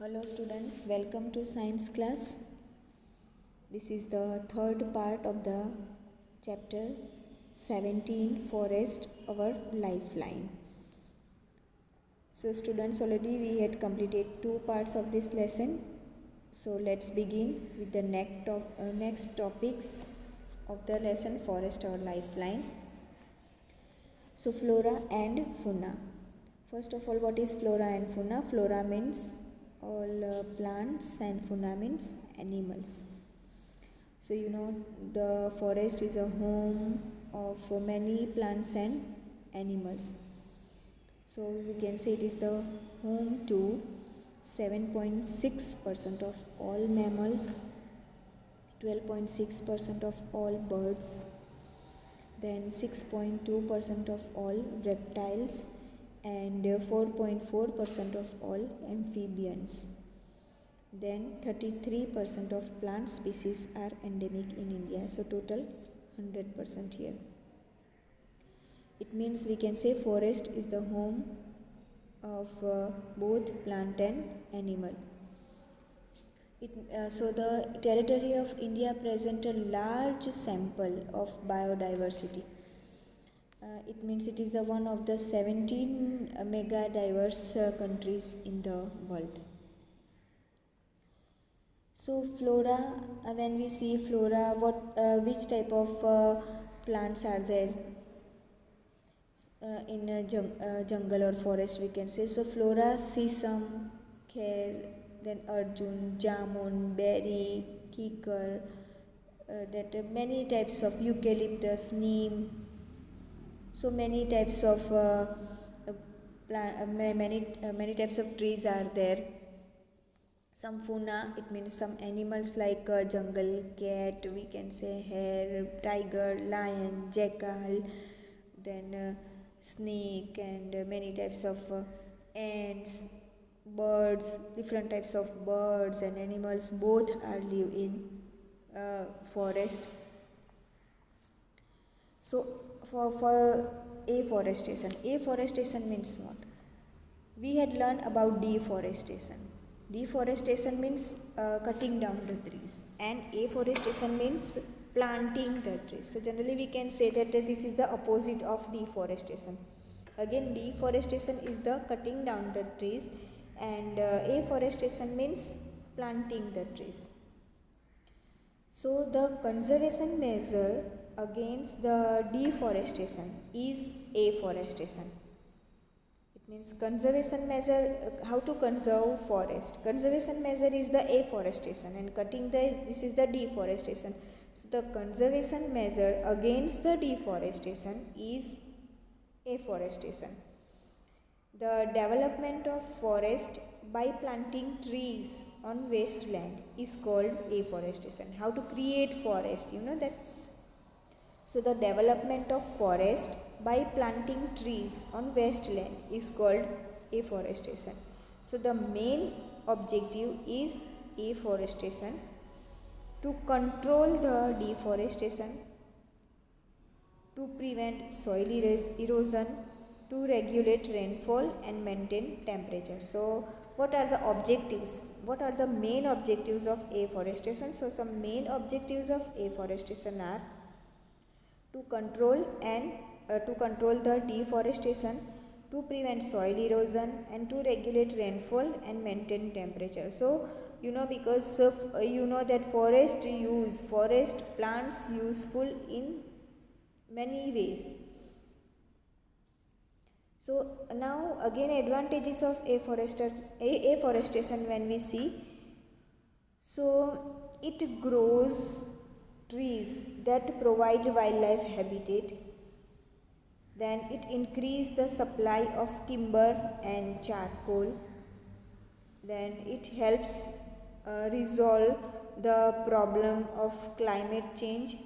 Hello students, welcome to science class. This is the third part of the chapter 17 Forest, our lifeline. So students, already we had completed two parts of this lesson. So let's begin with the next topics of the lesson, Forest, our lifeline. So flora and fauna. First of all, what is flora and fauna? Flora means all plants and fauna means animals. So the forest is a home of many plants and animals. So we can say it is the home to 7.6% of all mammals, 12.6% of all birds, then 6.2% of all reptiles, and 4.4% of all amphibians. Then 33% of plant species are endemic in India. So total 100% here. It means we can say forest is the home of both plant and animal. So the territory of India presents a large sample of biodiversity. It means it is one of the 17 mega diverse countries in the world. So flora, when we see flora, which type of plants are there in a jungle or forest, we can say. So flora, sesame, kher, then arjun, jamun, berry, kikar, that many types of eucalyptus, neem. So many types of many types of trees are there. Some fauna, it means some animals like jungle cat, we can say hare, tiger, lion, jackal, then snake, and many types of ants, birds, different types of birds and animals, both are live in forest. So for afforestation means what? We had learned about deforestation. Deforestation means cutting down the trees, and afforestation means planting the trees. So generally we can say that this is the opposite of deforestation. Again, deforestation is the cutting down the trees, and afforestation means planting the trees. So the conservation measure against the deforestation is afforestation. It means conservation measure, how to conserve forest. Conservation measure is the afforestation, and this is the deforestation. So the conservation measure against the deforestation is afforestation. The development of forest by planting trees on wasteland is called afforestation. How to create forest, you know that. So the development of forest by planting trees on wasteland is called afforestation. So the main objective is afforestation to control the deforestation, to prevent soil erosion, to regulate rainfall and maintain temperature. So what are the objectives? What are the main objectives of afforestation? So some main objectives of afforestation are to control the deforestation, to prevent soil erosion, and to regulate rainfall and maintain temperature. So because of that forest plants useful in many ways. So now again, advantages of afforestation when we see. So it grows trees that provide wildlife habitat. Then it increases the supply of timber and charcoal. Then it helps resolve the problem of climate change.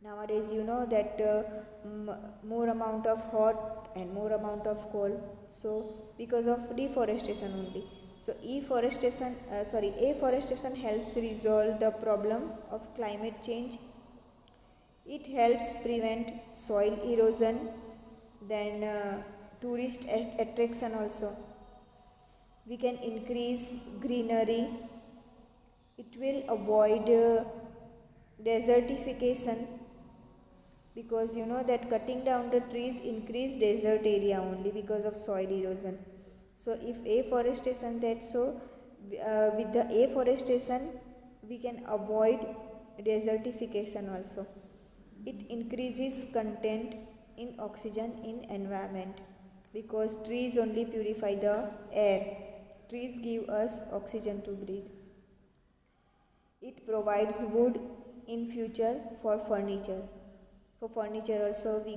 Nowadays that more amount of hot and more amount of cold, so because of deforestation only. So afforestation helps resolve the problem of climate change. It helps prevent soil erosion, then tourist attraction also. we can increase greenery. It will avoid desertification, because you know that cutting down the trees increase desert area only because of soil erosion. So if afforestation, that's so with the afforestation we can avoid desertification also. It increases content in oxygen in environment, because trees only purify the air. Trees give us oxygen to breathe. It provides wood in future for furniture. For furniture also we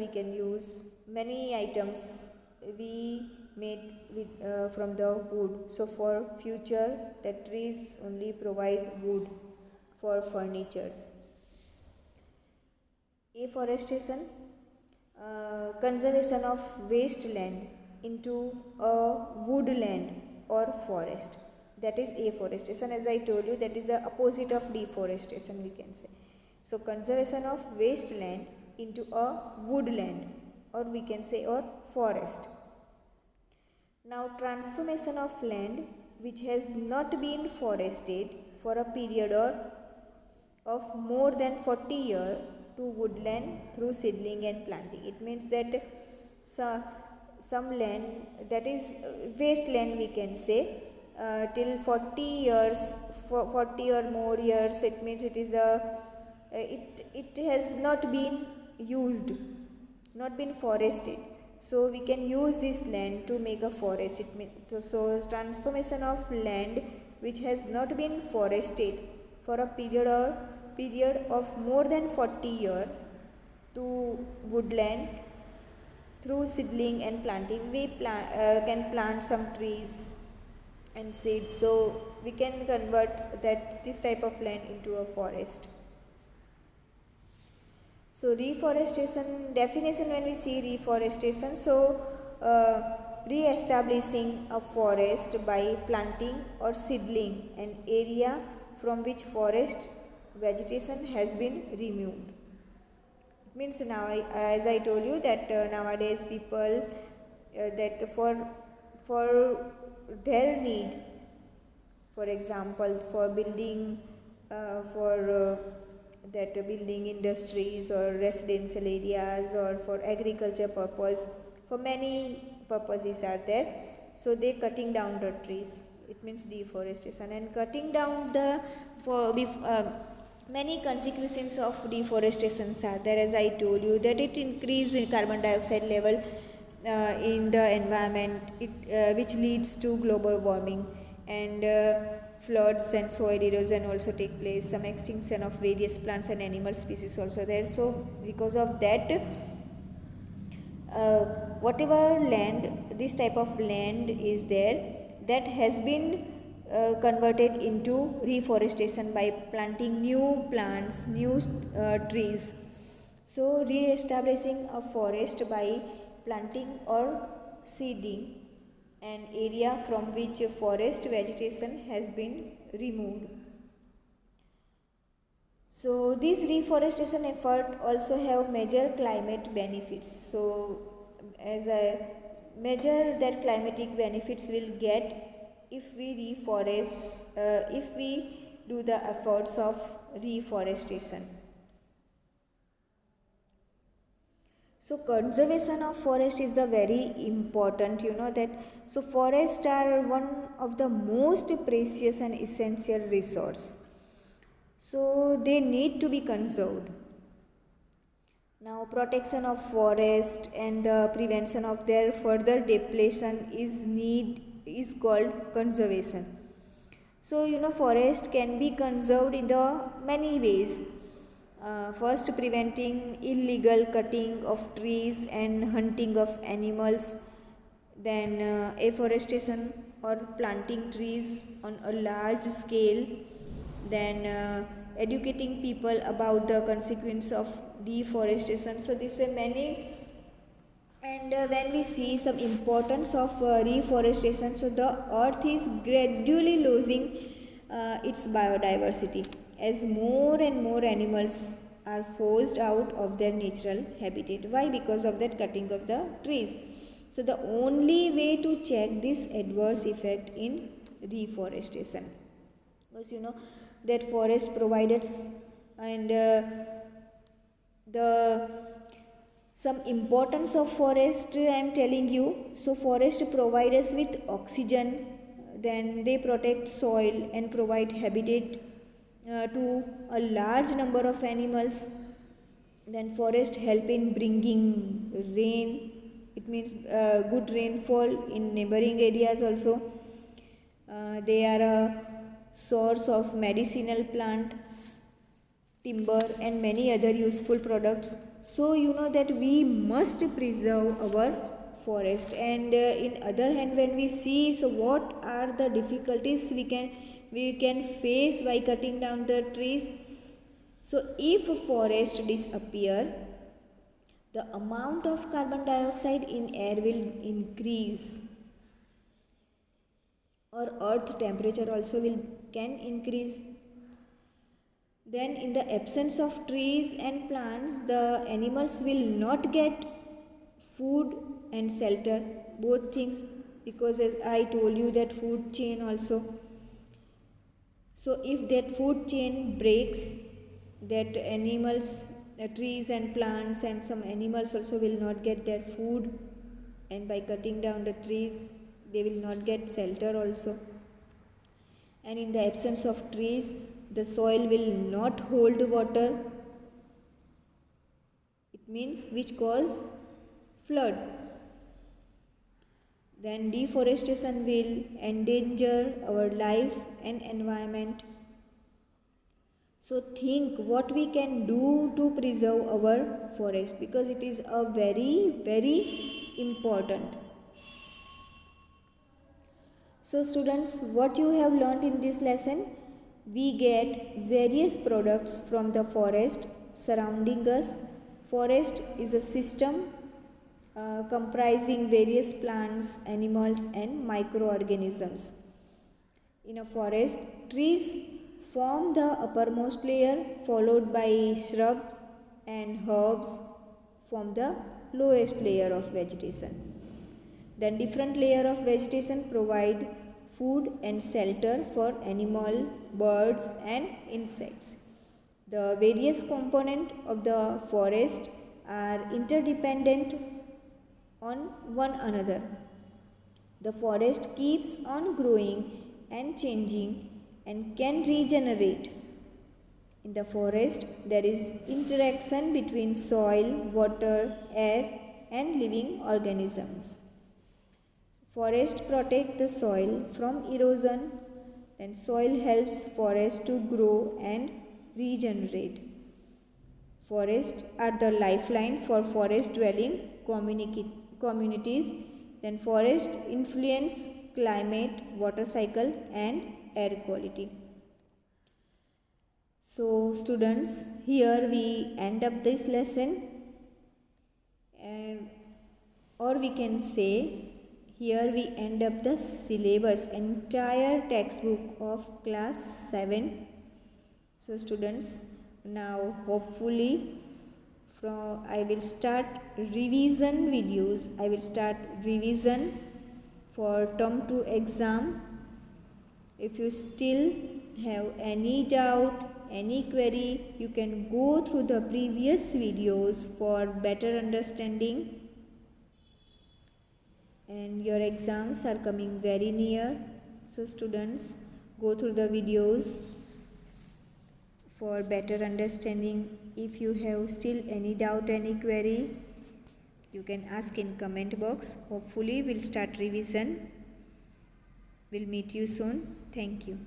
can use many items we made with from the wood. So for future, the trees only provide wood for furnitures. Afforestation, conservation of wasteland into a woodland or forest. That is afforestation. As I told you, that is the opposite of deforestation, we can say. So conservation of wasteland into a woodland, or we can say or forest. Now transformation of land which has not been forested for a period of more than 40 years to woodland through seedling and planting. It means that some land, that is wasteland we can say, till 40 years, 40 or more years, it means it is it has not been used, not been forested. So we can use this land to make a forest. It means, so transformation of land which has not been forested for a period of more than 40 years to woodland through seedling and planting. We can plant some trees and seeds, so we can convert this type of land into a forest. So reforestation definition, when we see reforestation, so re-establishing a forest by planting or seedling an area from which forest vegetation has been removed. It means now, as I told you, that nowadays people that for their need, for example for building building industries or residential areas, or for agriculture purpose, for many purposes are there, so they cutting down the trees. It means deforestation. And cutting down the many consequences of deforestation are there, as I told you, that it increases carbon dioxide level in the environment, which leads to global warming, and floods and soil erosion also take place. Some extinction of various plants and animal species also there. So because of that, whatever land, this type of land is there, that has been converted into reforestation by planting new plants, new trees. So re-establishing a forest by planting or seeding an area from which forest vegetation has been removed. So this reforestation effort also have major climate benefits. So as a measure that climatic benefits will get if we reforest, if we do the efforts of reforestation. So conservation of forest is the very important, you know that. So forests are one of the most precious and essential resource. So they need to be conserved. Now protection of forest and the prevention of their further depletion is called conservation. So you know forest can be conserved in the many ways. First, preventing illegal cutting of trees and hunting of animals. Then afforestation or planting trees on a large scale. Then educating people about the consequence of deforestation. So these were many. And when we see some importance of reforestation, so the earth is gradually losing its biodiversity, as more and more animals are forced out of their natural habitat. Why? Because of that cutting of the trees. So the only way to check this adverse effect in reforestation, because you know that forest provides and the some importance of forest I am telling you. So forest provide us with oxygen, then they protect soil and provide habitat to a large number of animals. Then forest help in bringing rain, it means good rainfall in neighboring areas also. They are a source of medicinal plant, timber and many other useful products. So you know that we must preserve our forest. And in other hand, when we see, so what are the difficulties we can face by cutting down the trees. So if forest disappear, the amount of carbon dioxide in air will increase, or earth temperature also can increase. Then in the absence of trees and plants, the animals will not get food and shelter, both things, because as I told you that food chain also. So if that food chain breaks, that animals, trees and plants and some animals also will not get their food, and by cutting down the trees they will not get shelter also. And in the absence of trees, the soil will not hold water, it means which cause flood. Then deforestation will endanger our life and environment. So think what we can do to preserve our forest, because it is a very important. So students, what you have learned in this lesson, we get various products from the forest surrounding us. Forest is a system comprising various plants, animals and microorganisms. In a forest, trees form the uppermost layer, followed by shrubs, and herbs form the lowest layer of vegetation. Then different layer of vegetation provide food and shelter for animal, birds and insects. The various components of the forest are interdependent on one another. The forest keeps on growing and changing and can regenerate. In the forest, there is interaction between soil, water, air and living organisms. Forest protect the soil from erosion, then soil helps forest to grow and regenerate. Forests are the lifeline for forest dwelling communities. Then forests influence climate, water cycle and air quality. So students, here we end up this lesson, and or we can say here we end up the syllabus, entire textbook of class 7. So students, now hopefully I will start revision videos. I will start revision for term 2 exam. If you still have any doubt, any query, you can go through the previous videos for better understanding. And your exams are coming very near. So students, go through the videos for better understanding. If you have still any doubt, any query, you can ask in comment box. Hopefully we'll start revision. We'll meet you soon. Thank you.